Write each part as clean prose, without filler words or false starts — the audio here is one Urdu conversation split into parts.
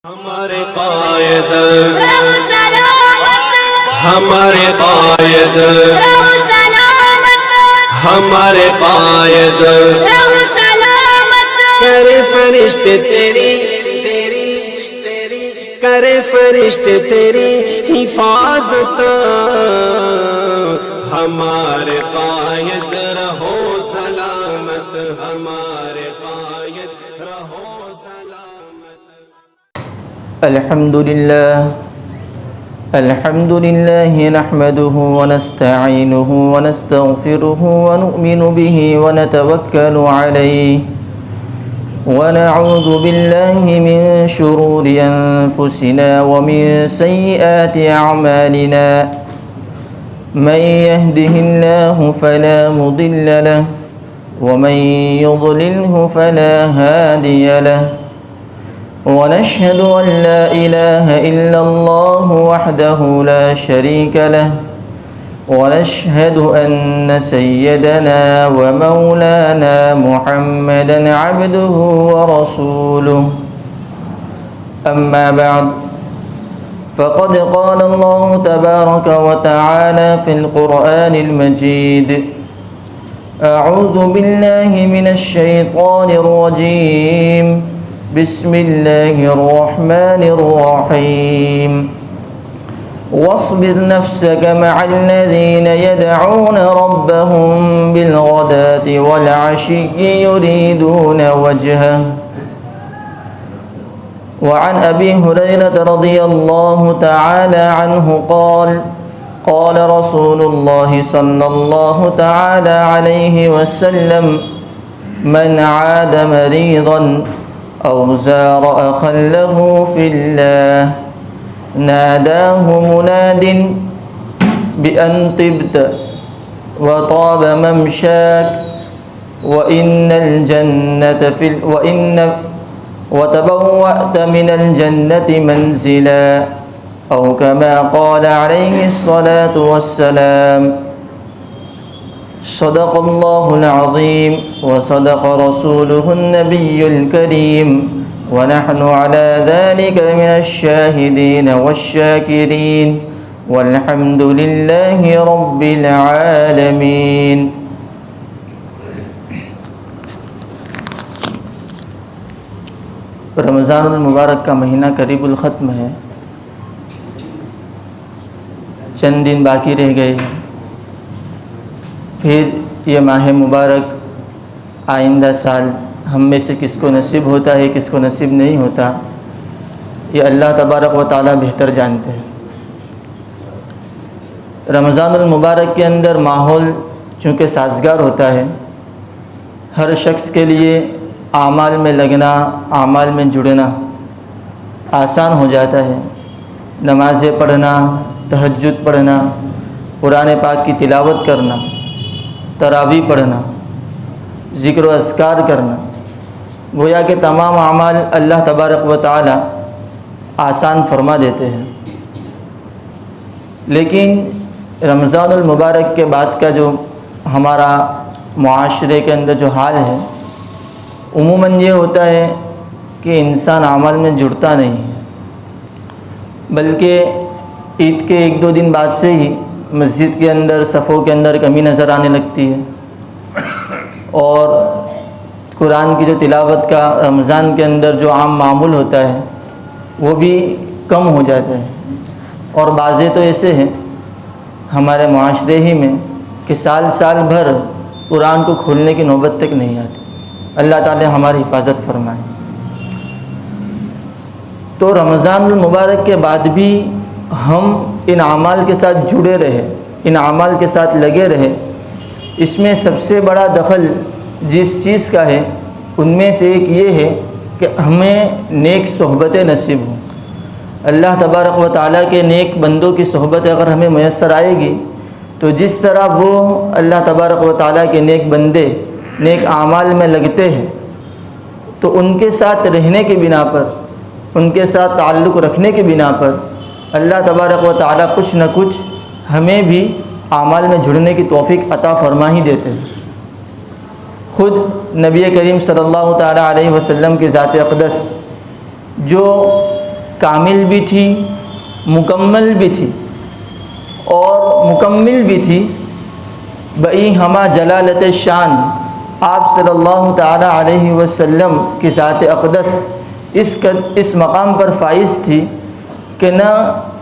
ہمارے قائد ہمارے قائد ہمارے قائد کرے فرشتے تیری کرے فرشتے تیری حفاظت ہمارے قائد رہو سلامت ہمارے قائد رہو سلامت الحمد لله نحمده ونستعينه ونستغفره ونؤمن به ونتوكل عليه ونعوذ بالله من شرور أنفسنا ومن سيئات أعمالنا من يهده الله فلا مضل له ومن يضلله فلا هادي له ونشهد أن لا إله إلا الله وحده لا شريك له ونشهد أن سيدنا ومولانا محمدا عبده ورسوله أما بعد فقد قال الله تبارك وتعالى في القرآن المجيد أعوذ بالله من الشيطان الرجيم بسم الله الرحمن الرحيم واصبر نفسك مع الذين يدعون ربهم بالغداة والعشي يريدون وجهه وعن أبي هريرة رضي الله تعالى عنه قال قال رسول الله صلى الله تعالى عليه وسلم من عاد مريضا أو زار أخا له في الله ناداه مناد بأن طبت وطاب ممشاك وإن الجنة وتبوأت من الجنة منزلا أو كما قال عليه الصلاة والسلام صدق الله العظيم وصدق رسوله النبي الكريم ونحن على ذلك من الشاهدين والشاكرين والحمد لله رب العالمين. رمضان المبارک کا مہینہ قریب الختم ہے، چند دن باقی رہ گئے ہیں، پھر یہ ماہ مبارک آئندہ سال ہم میں سے کس کو نصیب ہوتا ہے کس کو نصیب نہیں ہوتا یہ اللہ تبارک و تعالی بہتر جانتے ہیں۔ رمضان المبارک کے اندر ماحول چونکہ سازگار ہوتا ہے، ہر شخص کے لیے اعمال میں لگنا، اعمال میں جڑنا آسان ہو جاتا ہے۔ نمازیں پڑھنا، تہجد پڑھنا، قرآن پاک کی تلاوت کرنا، تراویح پڑھنا، ذکر و اذکار کرنا، گویا کہ تمام اعمال اللہ تبارک و تعالی آسان فرما دیتے ہیں۔ لیکن رمضان المبارک کے بعد کا جو ہمارا معاشرے کے اندر جو حال ہے، عموماً یہ ہوتا ہے کہ انسان اعمال میں جڑتا نہیں ہے، بلکہ عید کے ایک دو دن بعد سے ہی مسجد کے اندر صفوں کے اندر کمی نظر آنے لگتی ہے، اور قرآن کی جو تلاوت کا رمضان کے اندر جو عام معمول ہوتا ہے وہ بھی کم ہو جاتا ہے۔ اور بعضے تو ایسے ہیں ہمارے معاشرے ہی میں کہ سال سال بھر قرآن کو کھولنے کی نوبت تک نہیں آتی۔ اللہ تعالی ہماری حفاظت فرمائے۔ تو رمضان المبارک کے بعد بھی ہم ان اعمال کے ساتھ جڑے رہے، ان اعمال کے ساتھ لگے رہے۔ اس میں سب سے بڑا دخل جس چیز کا ہے ان میں سے ایک یہ ہے کہ ہمیں نیک صحبتیں نصیب ہوں۔ اللہ تبارک و تعالیٰ کے نیک بندوں کی صحبت اگر ہمیں میسر آئے گی تو جس طرح وہ اللہ تبارک و تعالیٰ کے نیک بندے نیک اعمال میں لگتے ہیں تو ان کے ساتھ رہنے کی بنا پر، ان کے ساتھ تعلق رکھنے کی بنا پر اللہ تبارک و تعالیٰ کچھ نہ کچھ ہمیں بھی اعمال میں جڑنے کی توفیق عطا فرما ہی دیتے ہیں۔ خود نبی کریم صلی اللہ تعالیٰ علیہ وسلم کی ذات اقدس جو کامل بھی تھی، مکمل بھی تھی، اور مکمل بھی تھی بئی ہما جلالت شان آپ صلی اللہ تعالی علیہ وسلم کی ذات اقدس اس مقام پر فائز تھی کہ نہ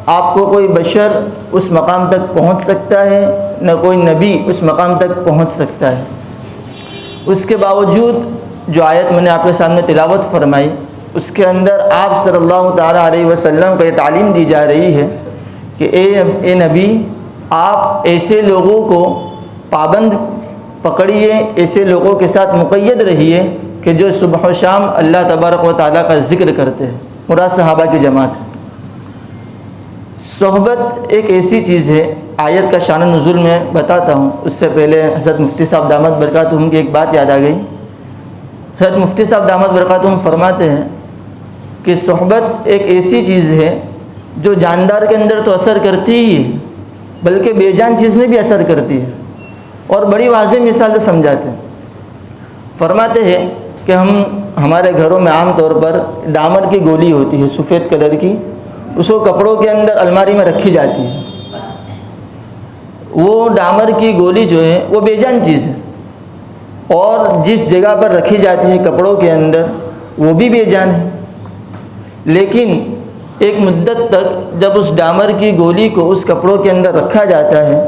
آپ کو کوئی بشر اس مقام تک پہنچ سکتا ہے، نہ کوئی نبی اس مقام تک پہنچ سکتا ہے۔ اس کے باوجود جو آیت میں نے آپ کے سامنے تلاوت فرمائی، اس کے اندر آپ صلی اللہ تعالی علیہ وسلم کو یہ تعلیم دی جا رہی ہے کہ اے نبی، آپ ایسے لوگوں کو پابند پکڑیے، ایسے لوگوں کے ساتھ مقید رہیے کہ جو صبح و شام اللہ تبارک و تعالیٰ کا ذکر کرتے ہیں۔ مراد صحابہ کی جماعت ہے۔ صحبت ایک ایسی چیز ہے، آیت کا شان نزول میں بتاتا ہوں، اس سے پہلے حضرت مفتی صاحب دامت برکاتہم کی ایک بات یاد آ گئی۔ حضرت مفتی صاحب دامت برکاتہم فرماتے ہیں کہ صحبت ایک ایسی چیز ہے جو جاندار کے اندر تو اثر کرتی ہی ہے، بلکہ بے جان چیز میں بھی اثر کرتی ہے، اور بڑی واضح مثال سے سمجھاتے ہیں۔ فرماتے ہیں کہ ہمارے گھروں میں عام طور پر ڈامر کی گولی ہوتی ہے سفید کلر کی، اس کو کپڑوں کے اندر الماری میں رکھی جاتی ہے۔ وہ ڈامر کی گولی جو ہے وہ بے جان چیز ہے، اور جس جگہ پر رکھی جاتی ہے کپڑوں کے اندر وہ بھی بے جان ہے، لیکن ایک مدت تک جب اس ڈامر کی گولی کو اس کپڑوں کے اندر رکھا جاتا ہے،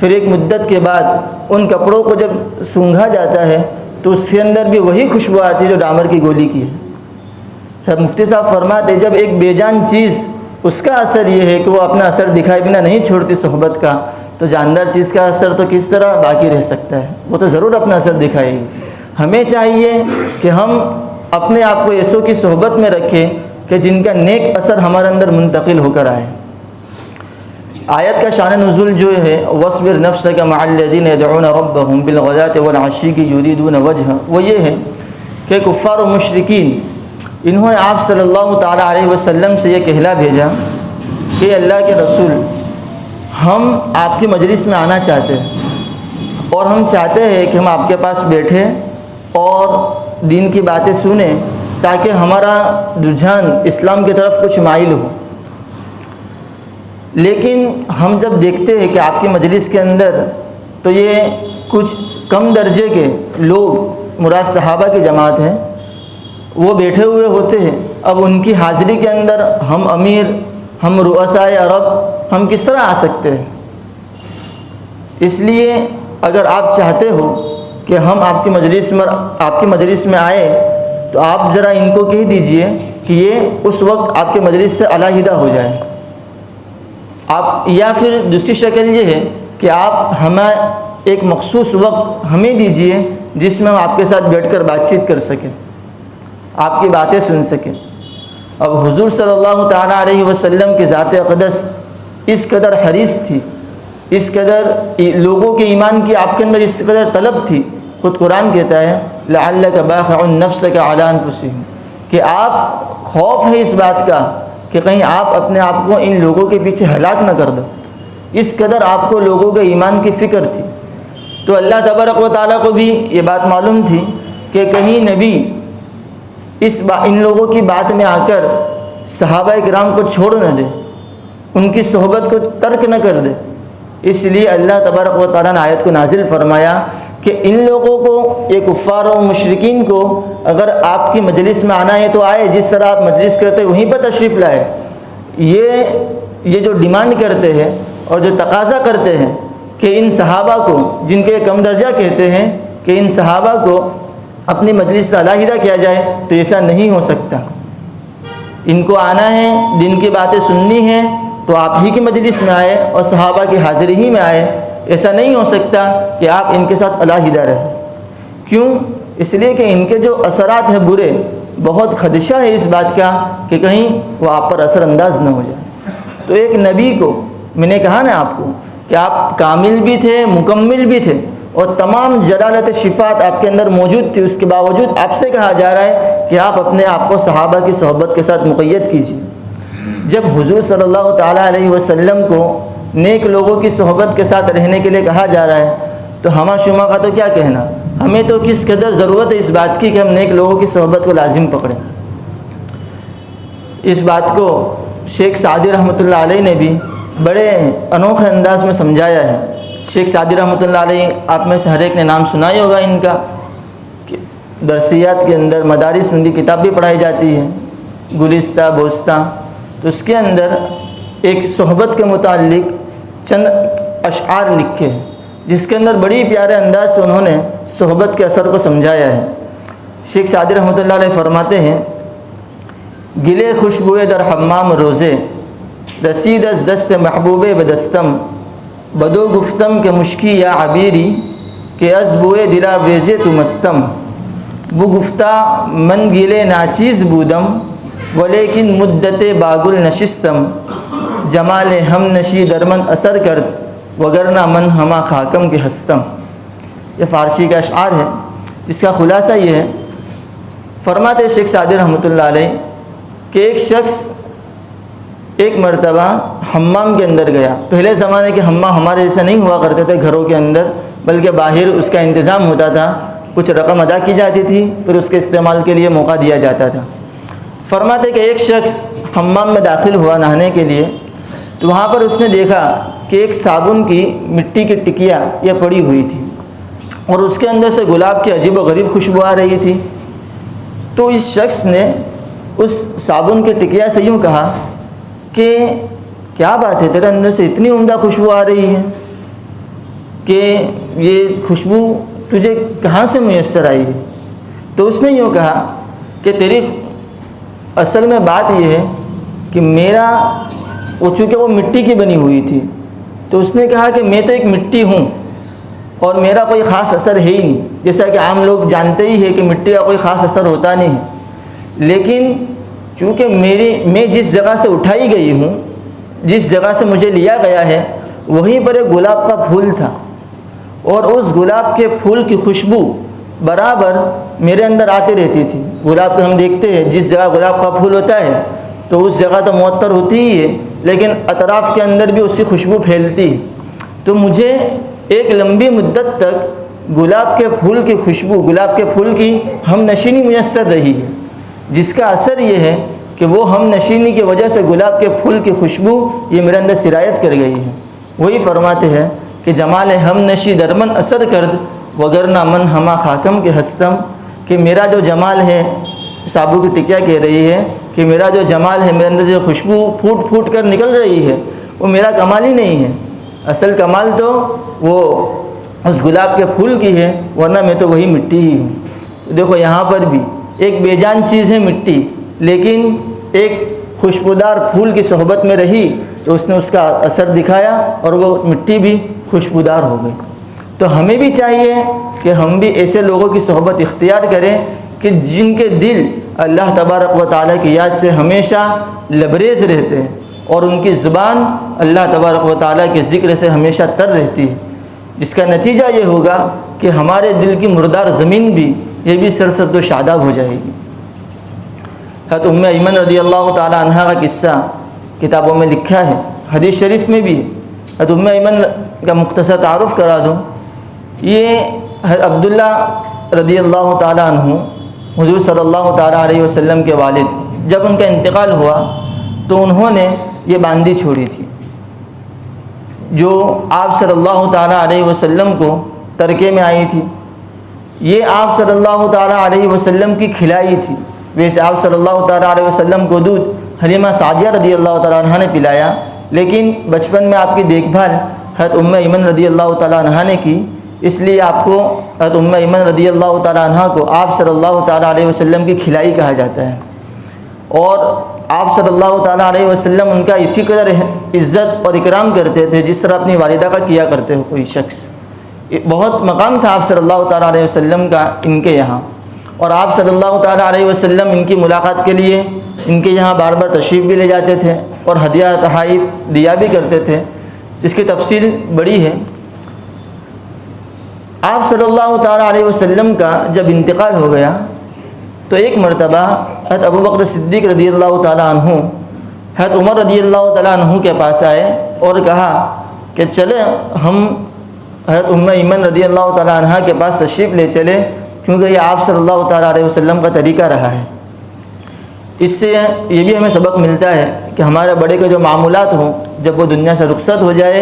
پھر ایک مدت کے بعد ان کپڑوں کو جب سونگھا جاتا ہے تو اس کے اندر بھی وہی خوشبو آتی ہے جو ڈامر کی گولی کی ہے۔ مفتی صاحب فرماتے جب ایک بے جان چیز اس کا اثر یہ ہے کہ وہ اپنا اثر دکھائے بنا نہیں چھوڑتی صحبت کا، تو جاندار چیز کا اثر تو کس طرح باقی رہ سکتا ہے؟ وہ تو ضرور اپنا اثر دکھائے گی۔ ہمیں چاہیے کہ ہم اپنے آپ کو ایسوں کی صحبت میں رکھیں کہ جن کا نیک اثر ہمارے اندر منتقل ہو کر آئے۔ آیت کا شان نزول جو ہے وَاصْبِرْ نَفْسَكَ مَعَ الَّذِينَ يَدْعُونَ رَبَّهُمْ بِالْغَدَاةِ وَالْعَشِيِّ يُرِيدُونَ وَجْهَهُ، وہ یہ ہے کہ کفار و مشرکین انہوں نے آپ صلی اللہ تعالی علیہ وسلم سے یہ کہلا بھیجا کہ اللہ کے رسول، ہم آپ کی مجلس میں آنا چاہتے ہیں، اور ہم چاہتے ہیں کہ ہم آپ کے پاس بیٹھیں اور دین کی باتیں سنیں تاکہ ہمارا رجحان اسلام کی طرف کچھ مائل ہو۔ لیکن ہم جب دیکھتے ہیں کہ آپ کی مجلس کے اندر تو یہ کچھ کم درجے کے لوگ، مراد صحابہ کی جماعت ہے، وہ بیٹھے ہوئے ہوتے ہیں۔ اب ان کی حاضری کے اندر ہم امیر، ہم رؤسائے عرب، ہم کس طرح آ سکتے ہیں؟ اس لیے اگر آپ چاہتے ہو کہ ہم آپ کی مجلس میں آئے تو آپ ذرا ان کو کہہ دیجئے کہ یہ اس وقت آپ کے مجلس سے علیحدہ ہو جائے۔ آپ یا پھر دوسری شکل یہ ہے کہ آپ ہمیں ایک مخصوص وقت ہمیں دیجئے جس میں ہم آپ کے ساتھ بیٹھ کر بات چیت کر سکیں، آپ کی باتیں سن سکیں۔ اب حضور صلی اللہ تعالیٰ علیہ وسلم کی ذات اقدس اس قدر حریص تھی، اس قدر لوگوں کے ایمان کی آپ کے اندر اس قدر طلب تھی، خود قرآن کہتا ہے لعلک باخع نفسک علی انفسہم، کہ آپ خوف ہے اس بات کا کہ کہیں آپ اپنے آپ کو ان لوگوں کے پیچھے ہلاک نہ کر دو، اس قدر آپ کو لوگوں کے ایمان کی فکر تھی۔ تو اللہ تبارک و تعالیٰ کو بھی یہ بات معلوم تھی کہ کہیں نبی ان لوگوں کی بات میں آ کر صحابہ کرام کو چھوڑ نہ دے، ان کی صحبت کو ترک نہ کر دے۔ اس لیے اللہ تبارک و تعالیٰ نے آیت کو نازل فرمایا کہ ان لوگوں کو، یہ کفار و مشرکین کو، اگر آپ کی مجلس میں آنا ہے تو آئے، جس طرح آپ مجلس کرتے وہیں پر تشریف لائے۔ یہ جو ڈیمانڈ کرتے ہیں اور جو تقاضا کرتے ہیں کہ ان صحابہ کو، جن کے کم درجہ کہتے ہیں کہ ان صحابہ کو اپنی مجلس سے علیحدہ کیا جائے، تو ایسا نہیں ہو سکتا۔ ان کو آنا ہے، دین کی باتیں سننی ہیں تو آپ ہی کی مجلس میں آئے اور صحابہ کی حاضری ہی میں آئے۔ ایسا نہیں ہو سکتا کہ آپ ان کے ساتھ علیحدہ رہیں۔ کیوں؟ اس لیے کہ ان کے جو اثرات ہیں برے، بہت خدشہ ہے اس بات کا کہ کہیں وہ آپ پر اثر انداز نہ ہو جائے۔ تو ایک نبی کو، میں نے کہا نا آپ کو کہ آپ کامل بھی تھے، مکمل بھی تھے، اور تمام جلالت صفات آپ کے اندر موجود تھی، اس کے باوجود آپ سے کہا جا رہا ہے کہ آپ اپنے آپ کو صحابہ کی صحبت کے ساتھ مقید کیجیے۔ جب حضور صلی اللہ تعالیٰ علیہ وسلم کو نیک لوگوں کی صحبت کے ساتھ رہنے کے لیے کہا جا رہا ہے تو ہمہ شمہ کا تو کیا کہنا، ہمیں تو کس قدر ضرورت ہے اس بات کی کہ ہم نیک لوگوں کی صحبت کو لازم پکڑیں۔ اس بات کو شیخ سعدی رحمۃ اللہ علیہ نے بھی بڑے انوکھے انداز میں سمجھایا ہے۔ شیخ سعدی رحمۃ اللہ علیہ آپ میں سے ہر ایک نے نام سنا ہی ہوگا ان کا، کہ درسیات کے اندر مدارس میں کتاب بھی پڑھائی جاتی ہے، گلستہ بوستہ، تو اس کے اندر ایک صحبت کے متعلق چند اشعار لکھے ہیں، جس کے اندر بڑی پیارے انداز سے انہوں نے صحبت کے اثر کو سمجھایا ہے۔ شیخ سعدی رحمۃ اللہ علیہ فرماتے ہیں، گلے خوشبوئے در حمام روزے، رسید از دست محبوب بدستم، بدو گفتم کہ مشکی یا عبیری، کہ از بوئے دلا ویزے تو مستم، بو گفتہ من گلے ناچیز بودم، ولیکن مدت باگل نشستم، جمال ہم نشی درمن اثر کرد، وگرنہ من ہما خاکم کے ہستم۔ یہ فارسی کا اشعار ہے، جس کا خلاصہ یہ ہے، فرماتے شیخ سعدی رحمۃ اللہ علیہ کہ ایک شخص ایک مرتبہ حمام کے اندر گیا۔ پہلے زمانے کے حمام ہمارے جیسے نہیں ہوا کرتے تھے گھروں کے اندر، بلکہ باہر اس کا انتظام ہوتا تھا، کچھ رقم ادا کی جاتی تھی، پھر اس کے استعمال کے لیے موقع دیا جاتا تھا۔ فرماتے کہ ایک شخص حمام میں داخل ہوا نہانے کے لیے، تو وہاں پر اس نے دیکھا کہ ایک صابن کی مٹی کی ٹکیا یہ پڑی ہوئی تھی، اور اس کے اندر سے گلاب کی عجیب و غریب خوشبو آ رہی تھی۔ تو اس شخص نے اس صابن کے ٹکیا سے یوں کہا کہ کیا بات ہے، تیرے اندر سے اتنی عمدہ خوشبو آ رہی ہے کہ یہ خوشبو تجھے کہاں سے میسر آئی ہے؟ تو اس نے یوں کہا کہ تیری اصل میں بات یہ ہے کہ چونکہ وہ مٹی کی بنی ہوئی تھی، تو اس نے کہا کہ میں تو ایک مٹی ہوں اور میرا کوئی خاص اثر ہے ہی نہیں، جیسا کہ عام لوگ جانتے ہی ہے کہ مٹی کا کوئی خاص اثر ہوتا نہیں ہے، لیکن چونکہ میں جس جگہ سے اٹھائی گئی ہوں، جس جگہ سے مجھے لیا گیا ہے، وہیں پر ایک گلاب کا پھول تھا، اور اس گلاب کے پھول کی خوشبو برابر میرے اندر آتی رہتی تھی۔ گلاب کو ہم دیکھتے ہیں، جس جگہ گلاب کا پھول ہوتا ہے تو اس جگہ تو معطر ہوتی ہی ہے، لیکن اطراف کے اندر بھی اس کی خوشبو پھیلتی ہے۔ تو مجھے ایک لمبی مدت تک گلاب کے پھول کی خوشبو، گلاب کے پھول کی ہم نشینی میسر رہی ہے، جس کا اثر یہ ہے کہ وہ ہم نشینی کی وجہ سے گلاب کے پھول کی خوشبو یہ میرے اندر سرایت کر گئی ہے۔ وہی فرماتے ہیں کہ جمال ہم نشی درمن اثر کرد، وگرنہ من ہما خاکم کے ہستم، کہ میرا جو جمال ہے، صابو کی ٹکیا کہہ رہی ہے کہ میرا جو جمال ہے، میرے اندر جو خوشبو پھوٹ پھوٹ کر نکل رہی ہے، وہ میرا کمال ہی نہیں ہے، اصل کمال تو وہ اس گلاب کے پھول کی ہے، ورنہ میں تو وہی مٹی ہی ہوں۔ تو دیکھو یہاں پر بھی ایک بے جان چیز ہے مٹی، لیکن ایک خوشبودار پھول کی صحبت میں رہی تو اس نے اس کا اثر دکھایا اور وہ مٹی بھی خوشبودار ہو گئی۔ تو ہمیں بھی چاہیے کہ ہم بھی ایسے لوگوں کی صحبت اختیار کریں کہ جن کے دل اللہ تبارک و تعالیٰ کی یاد سے ہمیشہ لبریز رہتے ہیں، اور ان کی زبان اللہ تبارک و تعالیٰ کے ذکر سے ہمیشہ تر رہتی ہے، جس کا نتیجہ یہ ہوگا کہ ہمارے دل کی مردار زمین بھی یہ بھی سرسبز و شاداب ہو جائے گی۔ حضرت ام ایمن رضی اللہ تعالیٰ عنہا کا قصہ کتابوں میں لکھا ہے، حدیث شریف میں بھی۔ حضرت ام ایمن کا مختصر تعارف کرا دوں، یہ عبداللہ رضی اللہ تعالیٰ عنہ حضور صلی اللہ تعالیٰ علیہ وسلم کے والد، جب ان کا انتقال ہوا تو انہوں نے یہ باندی چھوڑی تھی جو آپ صلی اللہ تعالیٰ علیہ وسلم کو ترکے میں آئی تھی۔ یہ آپ صلی اللہ تعالیٰ علیہ وسلم کی کھلائی تھی۔ ویسے آپ صلی اللہ تعالیٰ علیہ وسلم کو دودھ حلیمہ سعدیہ رضی اللہ تعالیٰ عنہ نے پلایا، لیکن بچپن میں آپ کی دیکھ بھال حضرت ام ایمن رضی اللہ تعالیٰ عنہ نے کی، اس لیے آپ کو حضرت ام ایمن رضی اللہ تعالیٰ عنہ کو آپ صلی اللہ تعالیٰ علیہ وسلم کی کھلائی کہا جاتا ہے، اور آپ صلی اللہ تعالیٰ علیہ وسلم ان کا اسی قدر عزت اور اکرام کرتے تھے جس طرح اپنی والدہ کا کیا کرتے ہو کوئی شخص۔ بہت مقام تھا آپ صلی اللہ تعالیٰ علیہ وسلم کا ان کے یہاں، اور آپ صلی اللہ تعالیٰ علیہ وسلم ان کی ملاقات کے لیے ان کے یہاں بار بار تشریف بھی لے جاتے تھے اور ہدیہ تحائف دیا بھی کرتے تھے، جس کی تفصیل بڑی ہے۔ آپ صلی اللہ تعالیٰ علیہ وسلم کا جب انتقال ہو گیا تو ایک مرتبہ حضرت ابو بکر صدیق رضی اللہ تعالیٰ عنہ حضرت عمر رضی اللہ تعالیٰ عنہ کے پاس آئے اور کہا کہ چلے ہم حضرت ام ایمن رضی اللہ تعالیٰ عنہ کے پاس تشریف لے چلے، کیونکہ یہ آپ صلی اللہ تعالیٰ علیہ وسلم کا طریقہ رہا ہے۔ اس سے یہ بھی ہمیں سبق ملتا ہے کہ ہمارے بڑے کے جو معمولات ہوں جب وہ دنیا سے رخصت ہو جائے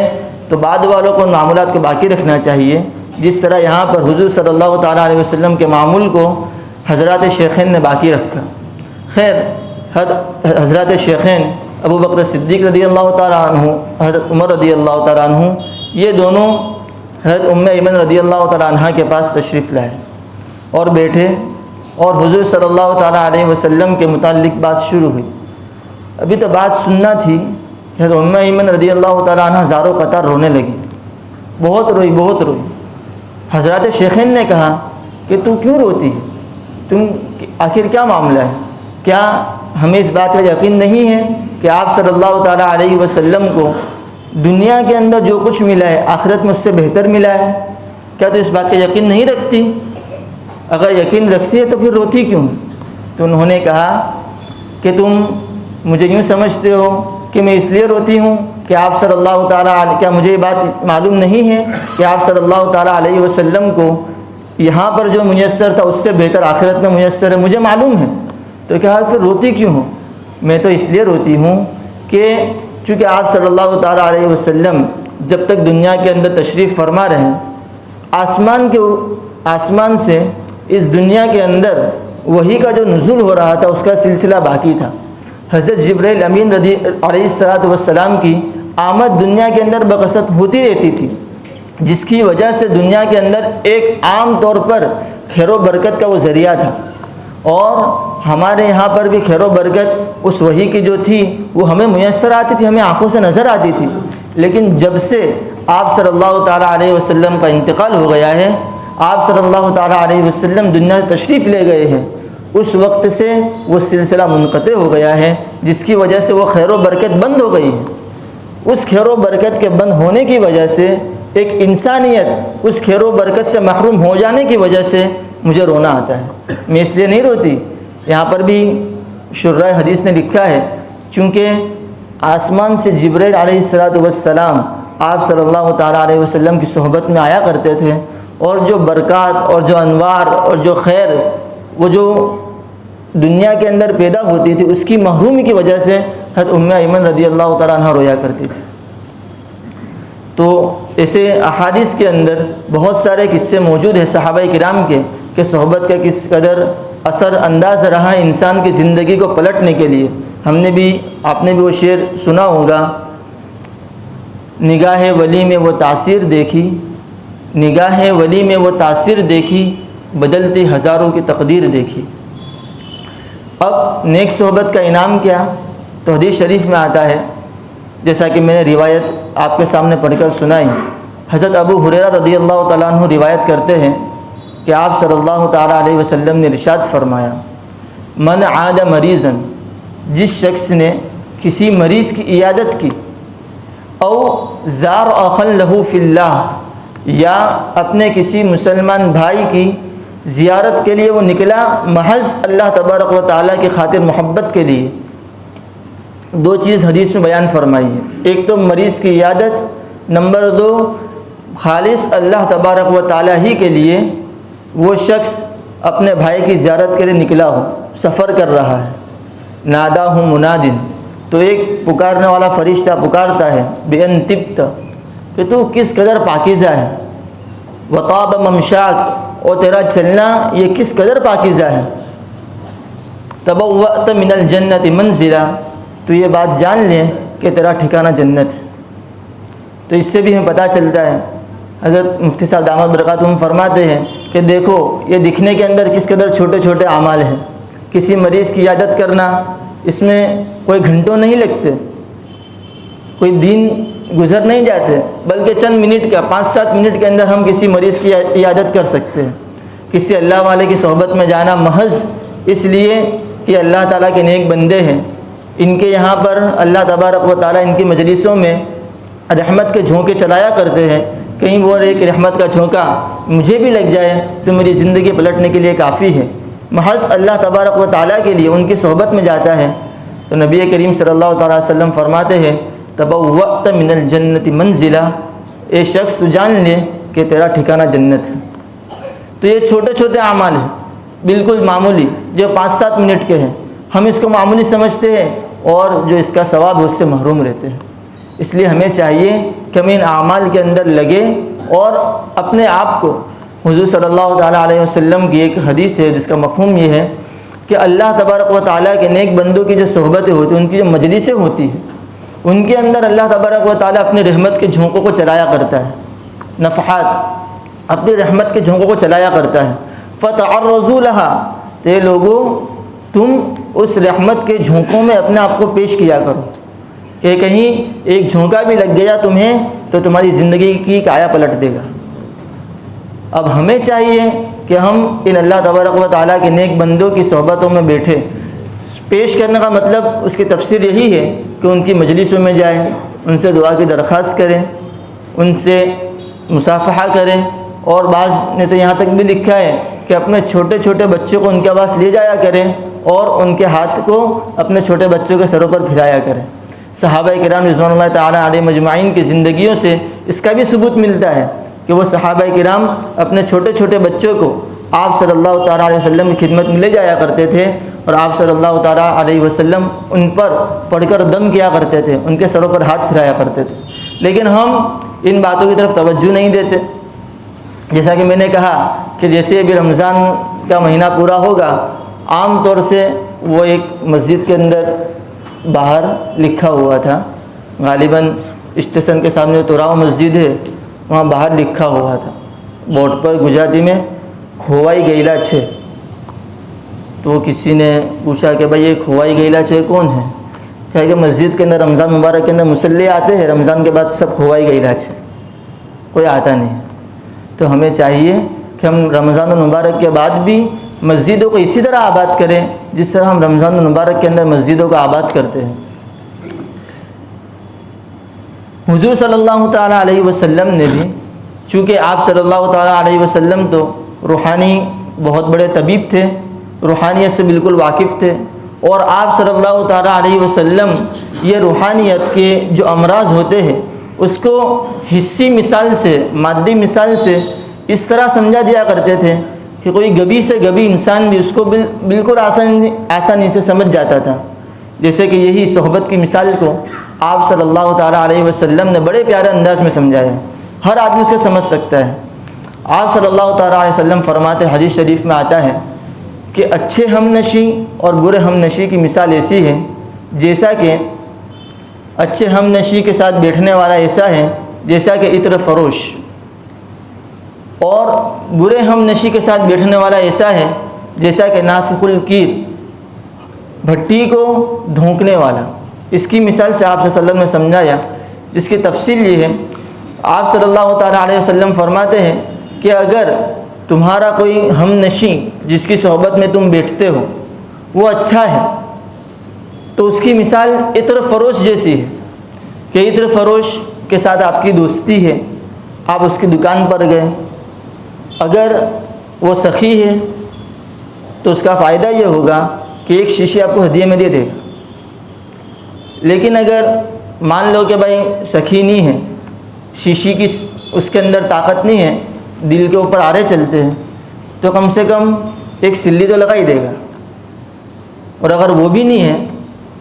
تو بعد والوں کو ان معمولات کو باقی رکھنا چاہیے، جس طرح یہاں پر حضور صلی اللہ تعالیٰ علیہ وسلم کے معمول کو حضرات شیخین نے باقی رکھا۔ خیر، حضرات شیخین ابو بکر صدیق رضی اللہ تعالیٰ عنہ، حضرت عمر رضی اللہ تعالیٰ عنہ، یہ دونوں حضرت ام ایمن رضی اللہ تعالیٰ عنہ کے پاس تشریف لائے اور بیٹھے، اور حضور صلی اللہ تعالیٰ علیہ وسلم کے متعلق بات شروع ہوئی۔ ابھی تو بات سننا تھی کہ حضرت ام ایمن رضی اللہ تعالیٰ عنہ زارو قطار رونے لگی، بہت روئی۔ حضرات شیخین نے کہا کہ تو کیوں روتی ہے، تم آخر کیا معاملہ ہے؟ کیا ہمیں اس بات کا یقین نہیں ہے کہ آپ صلی اللہ تعالیٰ علیہ وسلم کو دنیا کے اندر جو کچھ ملا ہے آخرت میں اس سے بہتر ملا ہے؟ کیا تو اس بات کا یقین نہیں رکھتی؟ اگر یقین رکھتی ہے تو پھر روتی کیوں؟ تو انہوں نے کہا کہ تم مجھے یوں سمجھتے ہو کہ میں اس لیے روتی ہوں کہ آپ صلی اللہ تعالیٰ علیہ، کیا مجھے یہ بات معلوم نہیں ہے کہ آپ صلی اللہ تعالیٰ علیہ وسلم کو یہاں پر جو میسر تھا اس سے بہتر آخرت میں میسر ہے، مجھے معلوم ہے۔ تو کہا پھر روتی کیوں ہوں؟ میں تو اس لیے روتی ہوں کہ چونکہ آپ صلی اللہ تعالیٰ علیہ وسلم جب تک دنیا کے اندر تشریف فرما رہے، آسمان سے اس دنیا کے اندر وحی کا جو نزول ہو رہا تھا اس کا سلسلہ باقی تھا۔ حضرت جبرائیل امین علیہ السلام کی آمد دنیا کے اندر بقصد ہوتی رہتی تھی، جس کی وجہ سے دنیا کے اندر ایک عام طور پر خیر و برکت کا وہ ذریعہ تھا، اور ہمارے یہاں پر بھی خیر و برکت اس وحی کی جو تھی وہ ہمیں میسر آتی تھی، ہمیں آنکھوں سے نظر آتی تھی۔ لیکن جب سے آپ صلی اللہ تعالیٰ علیہ وسلم کا انتقال ہو گیا ہے، آپ صلی اللہ تعالیٰ علیہ وسلم دنیا سے تشریف لے گئے ہیں، اس وقت سے وہ سلسلہ منقطع ہو گیا ہے، جس کی وجہ سے وہ خیر و برکت بند ہو گئی ہے۔ اس خیر و برکت کے بند ہونے کی وجہ سے ایک انسانیت اس خیر و برکت سے محروم ہو جانے کی وجہ سے مجھے رونا آتا ہے۔ میں اس لیے نہیں روتی، یہاں پر بھی شرح حدیث نے لکھا ہے چونکہ آسمان سے جبرائیل علیہ السلام آپ صلی اللہ تعالیٰ علیہ وسلم کی صحبت میں آیا کرتے تھے، اور جو برکات اور جو انوار اور جو خیر وہ جو دنیا کے اندر پیدا ہوتی تھی اس کی محرومی کی وجہ سے حضرت ام ایمن رضی اللہ تعالیٰ عنہ رویا کرتی تھی۔ تو ایسے احادیث کے اندر بہت سارے قصے موجود ہیں صحابہ کرام کے کہ صحبت کا کس قدر اثر انداز رہا انسان کی زندگی کو پلٹنے کے لیے۔ آپ نے بھی وہ شعر سنا ہوگا، نگاہ ولی میں وہ تاثیر دیکھی، نگاہ ولی میں وہ تاثیر دیکھی، بدلتی ہزاروں کی تقدیر دیکھی۔ اب نیک صحبت کا انعام کیا؟ تو حدیث شریف میں آتا ہے، جیسا کہ میں نے روایت آپ کے سامنے پڑھ کر سنائی۔ حضرت ابو ہریرہ رضی اللہ تعالیٰ عنہ روایت کرتے ہیں کہ آپ صلی اللہ تعالیٰ علیہ وسلم نے ارشاد فرمایا، من عاد مریضا، جس شخص نے کسی مریض کی عیادت کی، او زار اخا لہ فی اللہ، یا اپنے کسی مسلمان بھائی کی زیارت کے لیے وہ نکلا محض اللہ تبارک و تعالیٰ کی خاطر محبت کے لیے۔ دو چیز حدیث میں بیان فرمائی ہے، ایک تو مریض کی عیادت، نمبر دو خالص اللہ تبارک و تعالیٰ ہی کے لیے وہ شخص اپنے بھائی کی زیارت کے لیے نکلا ہو، سفر کر رہا ہے۔ ناداہ منادن، تو ایک پکارنے والا فرشتہ پکارتا ہے، بِأَن طِبْتَ، کہ تو کس قدر پاکیزہ ہے، وطاب ممشاک، اور تیرا چلنا یہ کس قدر پاکیزہ ہے، تبوأت من الجنت منزلا، تو یہ بات جان لے کہ تیرا ٹھکانہ جنت ہے۔ تو اس سے بھی ہمیں پتہ چلتا ہے، حضرت مفتی صاحب دامت برکاتہم فرماتے ہیں کہ دیکھو یہ دکھنے کے اندر کس قدر چھوٹے چھوٹے اعمال ہیں۔ کسی مریض کی عیادت کرنا، اس میں کوئی گھنٹوں نہیں لگتے، کوئی دن گزر نہیں جاتے، بلکہ چند منٹ کا 5-7 منٹ کے اندر ہم کسی مریض کی عیادت کر سکتے ہیں۔ کسی اللہ والے کی صحبت میں جانا محض اس لیے کہ اللہ تعالیٰ کے نیک بندے ہیں، ان کے یہاں پر اللہ تبارک و تعالیٰ ان کی مجلسوں میں رحمت کے جھونکے چلایا کرتے ہیں، کہیں وہ ایک رحمت کا جھونکا مجھے بھی لگ جائے تو میری زندگی پلٹنے کے لیے کافی ہے۔ محض اللہ تبارک و تعالیٰ کے لیے ان کی صحبت میں جاتا ہے تو نبی کریم صلی اللہ تعالیٰ علیہ وسلم فرماتے ہیں، تبوأت من الجنت منزلا، اے شخص تو جان لے کہ تیرا ٹھکانہ جنت ہے۔ تو یہ چھوٹے چھوٹے اعمال ہیں، بالکل معمولی، جو 5-7 منٹ کے ہیں، ہم اس کو معمولی سمجھتے ہیں اور جو اس کا ثواب ہے اس سے محروم رہتے ہیں۔ اس لیے ہمیں چاہیے کہ ہم ان اعمال کے اندر لگے اور اپنے آپ کو، حضور صلی اللہ تعالیٰ علیہ وسلم کی ایک حدیث ہے جس کا مفہوم یہ ہے کہ اللہ تبارک و تعالیٰ کے نیک بندوں کی جو صحبتیں ہوتی ہیں، ان کی جو مجلسیں ہوتی ہیں، ان کے اندر اللہ تبارک و تعالیٰ اپنی رحمت کے جھونکوں کو چلایا کرتا ہے، نفحات اپنی رحمت کے جھونکوں کو چلایا کرتا ہے۔ فَتَعَرَّضُوا لَهَا، تو لوگوں تم اس رحمت کے جھونکوں میں اپنے آپ کو پیش کیا کرو کہ کہیں ایک جھونکا بھی لگ گیا تمہیں تو تمہاری زندگی کی کایا پلٹ دے گا۔ اب ہمیں چاہیے کہ ہم ان اللہ تبارک و تعالیٰ کے نیک بندوں کی صحبتوں میں بیٹھے۔ پیش کرنے کا مطلب اس کی تفسیر یہی ہے کہ ان کی مجلسوں میں جائیں، ان سے دعا کی درخواست کریں، ان سے مصافحہ کریں، اور بعض نے تو یہاں تک بھی لکھا ہے کہ اپنے چھوٹے چھوٹے بچوں کو ان کے پاس لے جایا کریں اور ان کے ہاتھ کو اپنے چھوٹے بچوں کے سروں پر پھرایا کریں۔ صحابہ کرام رضوان اللہ تعالیٰ علیہ مجمعین کی زندگیوں سے اس کا بھی ثبوت ملتا ہے کہ وہ صحابہ کرام اپنے چھوٹے چھوٹے بچوں کو آپ صلی اللہ تعالیٰ علیہ وسلم کی خدمت میں لے جایا کرتے تھے اور آپ صلی اللہ تعالیٰ علیہ وسلم ان پر پڑھ کر دم کیا کرتے تھے، ان کے سروں پر ہاتھ پھرایا کرتے تھے۔ لیکن ہم ان باتوں کی طرف توجہ نہیں دیتے۔ جیسا کہ میں نے کہا کہ جیسے ابھی رمضان کا مہینہ پورا ہوگا، عام طور سے وہ ایک مسجد کے اندر باہر لکھا ہوا تھا، غالباً اسٹیشن کے سامنے توراؤ مسجد ہے، وہاں باہر لکھا ہوا تھا بورڈ پر گجراتی میں، کھوائی گیلا چھے۔ تو کسی نے پوچھا کہ بھائی یہ کھوائی گیلا چھے کون ہے؟ کہا کہ مسجد کے اندر رمضان مبارک کے اندر مصلی آتے ہیں، رمضان کے بعد سب کھوائی گیلا چھے، کوئی آتا نہیں۔ تو ہمیں چاہیے کہ ہم رمضان المبارک کے بعد بھی مسجدوں کو اسی طرح آباد کریں جس طرح ہم رمضان المبارک کے اندر مسجدوں کو آباد کرتے ہیں۔ حضور صلی اللہ تعالیٰ علیہ وسلم نے بھی، چونکہ آپ صلی اللہ تعالیٰ علیہ وسلم تو روحانی بہت بڑے طبیب تھے، روحانیت سے بالکل واقف تھے، اور آپ صلی اللہ تعالیٰ علیہ وسلم یہ روحانیت کے جو امراض ہوتے ہیں اس کو حسی مثال سے، مادی مثال سے اس طرح سمجھا دیا کرتے تھے کہ کوئی گبی سے گبی انسان بھی اس کو بالکل آسانی سے سمجھ جاتا تھا۔ جیسے کہ یہی صحبت کی مثال کو آپ صلی اللہ تعالیٰ علیہ وسلم نے بڑے پیارے انداز میں سمجھایا ہے، ہر آدمی اسے سمجھ سکتا ہے۔ آپ صلی اللہ تعالیٰ علیہ وسلم فرماتے، حدیث شریف میں آتا ہے کہ اچھے ہم نشی اور برے ہم نشی کی مثال ایسی ہے جیسا کہ اچھے ہم نشی کے ساتھ بیٹھنے والا ایسا ہے جیسا کہ عطر فروش، اور برے ہم نشی کے ساتھ بیٹھنے والا ایسا ہے جیسا کہ نافخ الکیر، بھٹی کو دھونکنے والا۔ اس کی مثال سے آپ صلی اللہ علیہ وسلم نے سمجھایا، جس کی تفصیل یہ ہے، آپ صلی اللہ تعالیٰ علیہ وسلم فرماتے ہیں کہ اگر تمہارا کوئی ہم نشی جس کی صحبت میں تم بیٹھتے ہو وہ اچھا ہے تو اس کی مثال عطر فروش جیسی ہے کہ عطر فروش کے ساتھ آپ کی دوستی ہے، آپ اس کی دکان پر گئے، اگر وہ سخی ہے تو اس کا فائدہ یہ ہوگا کہ ایک شیشے آپ کو ہدیے میں دے دے گا، لیکن اگر مان لو کہ بھائی سخی نہیں ہے، شیشی کی اس کے اندر طاقت نہیں ہے، دل کے اوپر آرے چلتے ہیں، تو کم سے کم ایک سلی تو لگا ہی دے گا، اور اگر وہ بھی نہیں ہے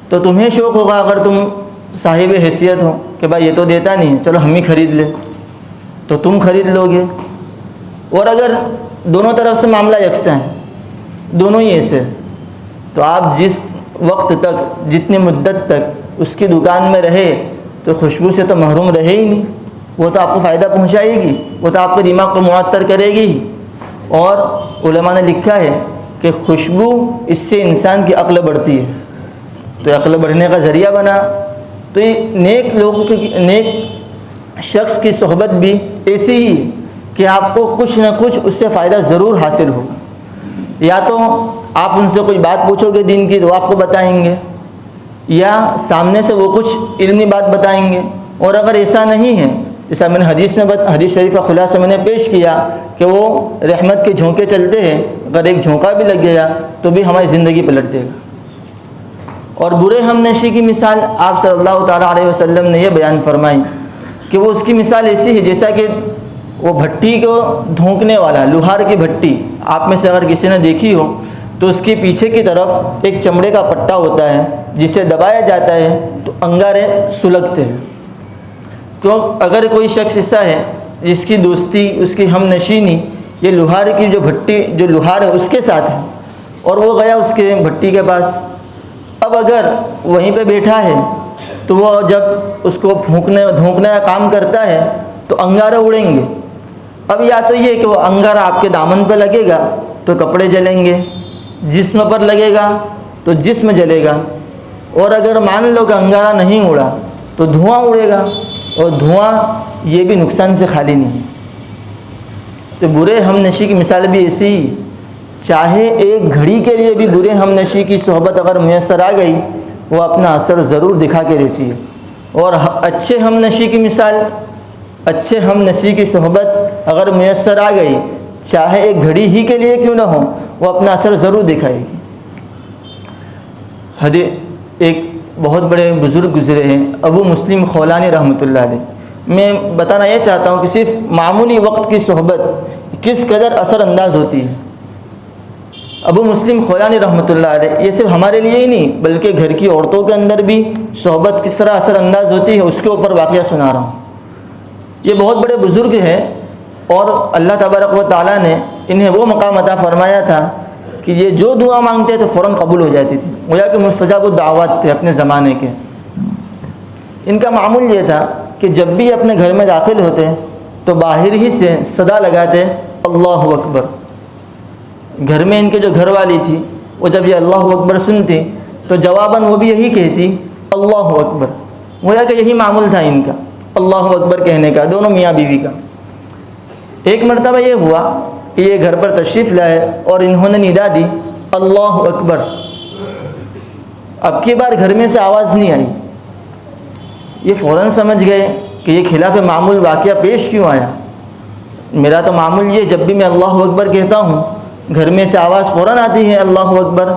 تو تمہیں شوق ہوگا، اگر تم صاحب حیثیت ہو کہ بھائی یہ تو دیتا نہیں ہے، چلو ہم ہی خرید لیں، تو تم خرید لو گے۔ اور اگر دونوں طرف سے معاملہ یکساں ہے، دونوں ہی ایسے ہیں، تو آپ جس وقت تک، جتنی مدت تک اس کی دکان میں رہے تو خوشبو سے تو محروم رہے ہی نہیں، وہ تو آپ کو فائدہ پہنچائے گی، وہ تو آپ کے دماغ کو معطر کرے گی۔ اور علماء نے لکھا ہے کہ خوشبو اس سے انسان کی عقل بڑھتی ہے، تو عقل بڑھنے کا ذریعہ بنا۔ تو یہ نیک لوگوں کی، نیک شخص کی صحبت بھی ایسی ہی ہے کہ آپ کو کچھ نہ کچھ اس سے فائدہ ضرور حاصل ہوگا۔ یا تو آپ ان سے کوئی بات پوچھو گے دین کی تو آپ کو بتائیں گے، یا سامنے سے وہ کچھ علمی بات بتائیں گے، اور اگر ایسا نہیں ہے، جیسا میں نے حدیث شریف کا خلاصہ میں نے پیش کیا کہ وہ رحمت کے جھونکے چلتے ہیں، اگر ایک جھونکا بھی لگ گیا تو بھی ہماری زندگی پلٹ دے گا۔ اور برے ہم نشی کی مثال آپ صلی اللہ تعالیٰ علیہ وسلم نے یہ بیان فرمائی کہ وہ اس کی مثال ایسی ہے جیسا کہ وہ بھٹی کو دھونکنے والا، لوہار کی بھٹی، آپ میں سے اگر کسی نے دیکھی ہو تو اس کے پیچھے کی طرف ایک چمڑے کا پٹا ہوتا ہے جسے دبایا جاتا ہے تو انگارے سلگتے ہیں. تو اگر کوئی شخص ایسا ہے جس کی دوستی، اس کی ہم نشینی یہ لوہار کی جو بھٹی، جو لوہار ہے اس کے ساتھ ہے، اور وہ گیا اس کے بھٹی کے پاس، اب اگر وہیں پہ بیٹھا ہے تو وہ جب اس کو دھونکنے کا کام کرتا ہے تو انگارے اڑیں گے. اب یا تو یہ کہ وہ انگارہ آپ کے دامن پہ لگے گا تو کپڑے جلیں گے، جسم پر لگے گا تو جسم جلے گا، اور اگر مان لو کہ انگارہ نہیں اڑا تو دھواں اڑے گا، اور دھواں یہ بھی نقصان سے خالی نہیں ہے. تو برے ہم نشی کی مثال بھی ایسی ہی، چاہے ایک گھڑی کے لیے بھی برے ہم نشی کی صحبت اگر میسر آ گئی وہ اپنا اثر ضرور دکھا کے رہتی ہے. اور اچھے ہم نشی کی مثال، اچھے ہم نشی کی صحبت اگر میسر آ گئی چاہے ایک گھڑی ہی کے لیے کیوں نہ ہو وہ اپنا اثر ضرور دکھائے گی. ایک بہت بڑے بزرگ گزرے ہیں ابو مسلم خولانی رحمۃ اللہ علیہ. میں بتانا یہ چاہتا ہوں کہ صرف معمولی وقت کی صحبت کس قدر اثر انداز ہوتی ہے. ابو مسلم خولانی رحمۃ اللہ علیہ یہ صرف ہمارے لیے ہی نہیں بلکہ گھر کی عورتوں کے اندر بھی صحبت کس طرح اثر انداز ہوتی ہے اس کے اوپر واقعہ سنا رہا ہوں. یہ بہت بڑے بزرگ ہیں اور اللہ تبارک و تعالیٰ نے انہیں وہ مقام عطا فرمایا تھا کہ یہ جو دعا مانگتے تو فوراً قبول ہو جاتی تھی، گویا کہ مستجاب الدعوات تھے اپنے زمانے کے. ان کا معمول یہ تھا کہ جب بھی اپنے گھر میں داخل ہوتے تو باہر ہی سے صدا لگاتے اللہ اکبر. گھر میں ان کے جو گھر والی تھی وہ جب یہ اللہ اکبر سنتی تو جواباً وہ بھی یہی کہتی اللہ اکبر. گویا کہ یہی معمول تھا ان کا اللہ اکبر کہنے کا، دونوں میاں بیوی کا. ایک مرتبہ یہ ہوا کہ یہ گھر پر تشریف لائے اور انہوں نے ندا دی اللہ اکبر. اب کی بار گھر میں سے آواز نہیں آئی. یہ فوراً سمجھ گئے کہ یہ خلاف معمول واقعہ پیش کیوں آیا. میرا تو معمول یہ جب بھی میں اللہ اکبر کہتا ہوں گھر میں سے آواز فوراً آتی ہے اللہ اکبر.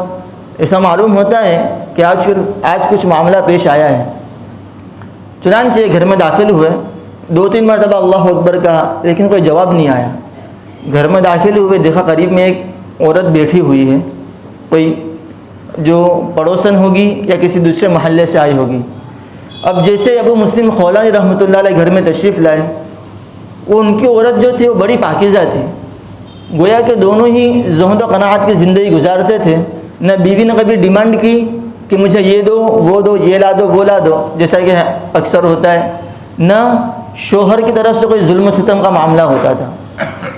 ایسا معلوم ہوتا ہے کہ آج کچھ معاملہ پیش آیا ہے. چنانچہ گھر میں داخل ہوئے، 2-3 مرتبہ اللہ اکبر کہا لیکن کوئی جواب نہیں آیا. گھر میں داخل ہوئے دیکھا قریب میں ایک عورت بیٹھی ہوئی ہے، کوئی جو پڑوسن ہوگی یا کسی دوسرے محلے سے آئی ہوگی. اب جیسے ابو مسلم خولانی رحمۃ اللہ علیہ گھر میں تشریف لائے، وہ ان کی عورت جو تھی وہ بڑی پاکیزہ تھی. گویا کہ دونوں ہی زہد و قناعت کی زندگی گزارتے تھے. نہ بیوی نے کبھی ڈیمانڈ کی کہ مجھے یہ دو وہ دو، یہ لا دو وہ لا دو، جیسا کہ اکثر ہوتا ہے. نہ شوہر کی طرف سے کوئی ظلم و ستم کا معاملہ ہوتا تھا.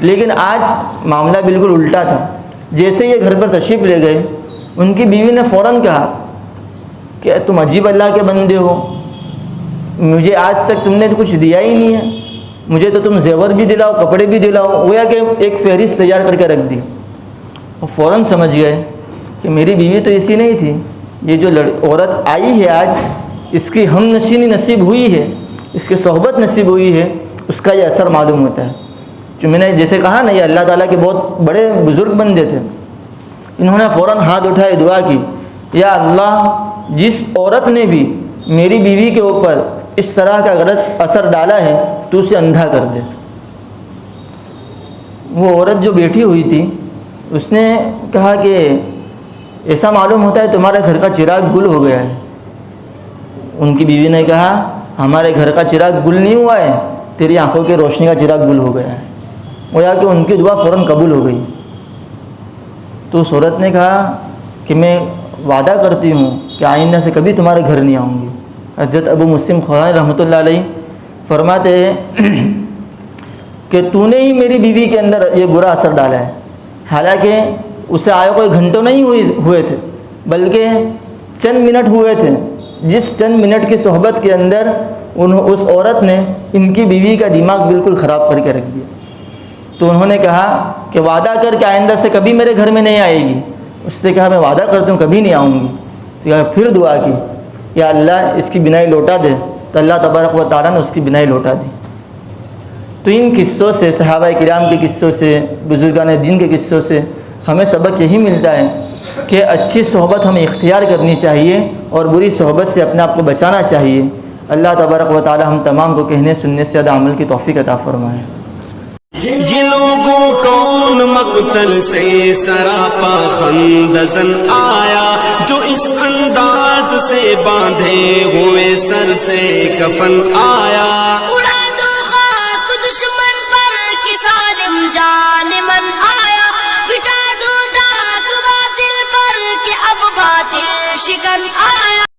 لیکن آج معاملہ بالکل الٹا تھا. جیسے یہ گھر پر تشریف لے گئے ان کی بیوی نے فوراً کہا کہ تم عجیب اللہ کے بندے ہو، مجھے آج تک تم نے تو کچھ دیا ہی نہیں ہے، مجھے تو تم زیور بھی دلاؤ کپڑے بھی دلاؤ. گویا کہ ایک فہرست تیار کر کے رکھ دی. وہ فوراً سمجھ گئے کہ میری بیوی تو ایسی نہیں تھی، یہ جو عورت آئی ہے آج اس کی ہم نشینی نصیب ہوئی ہے، اس کی صحبت نصیب ہوئی ہے، اس کا یہ اثر معلوم ہوتا ہے. جو میں نے جیسے کہا نا یہ اللہ تعالیٰ کے بہت بڑے بزرگ بندے تھے. انہوں نے فوراً ہاتھ اٹھائے دعا کی، یا اللہ جس عورت نے بھی میری بیوی کے اوپر اس طرح کا غلط اثر ڈالا ہے تو اسے اندھا کر دے. وہ عورت جو بیٹھی ہوئی تھی اس نے کہا کہ ایسا معلوم ہوتا ہے تمہارے گھر کا چراغ گل ہو گیا ہے. ان کی بیوی نے کہا ہمارے گھر کا چراغ گل نہیں ہوا ہے، تیری آنکھوں کی روشنی کا چراغ گل ہو گیا ہے. گویا کہ ان کی دعا فوراً قبول ہو گئی. تو اس عورت نے کہا کہ میں وعدہ کرتی ہوں کہ آئندہ سے کبھی تمہارے گھر نہیں آؤں گی. حضرت ابو مسلم خولانی رحمۃ اللہ علیہ فرماتے ہیں کہ تو نے ہی میری بیوی کے اندر یہ برا اثر ڈالا ہے. حالانکہ اسے آئے کوئی گھنٹوں نہیں ہوئے تھے بلکہ چند منٹ ہوئے تھے. جس چند منٹ کی صحبت کے اندر اس عورت نے ان کی بیوی کا دماغ بالکل خراب کر کے رکھ دیا. تو انہوں نے کہا کہ وعدہ کر کے آئندہ سے کبھی میرے گھر میں نہیں آئے گی. اس نے کہا میں وعدہ کرتی ہوں کبھی نہیں آؤں گی. تو پھر دعا کی یا اللہ اس کی بینائی لوٹا دے، تو اللہ تبارک و تعالیٰ نے اس کی بینائی لوٹا دی. تو ان قصوں سے، صحابہ کرام کے قصوں سے، بزرگان دین کے قصوں سے ہمیں سبق یہی ملتا ہے کہ اچھی صحبت ہمیں اختیار کرنی چاہیے اور بری صحبت سے اپنے آپ کو بچانا چاہیے. اللہ تبارک و تعالیٰ ہم تمام کو کہنے سننے سے زیادہ عمل کی توفیق عطا فرمائے. یہ لوگوں کون مقتل سے سراپا خندزن آیا، جو اس انداز سے باندھے ہوئے سر سے کفن آیا۔ اڑا دو خاک دشمن پر کہ ظالم جان من آیا، بٹا دو داغ باطل پر کہ اب باطل شکن آیا۔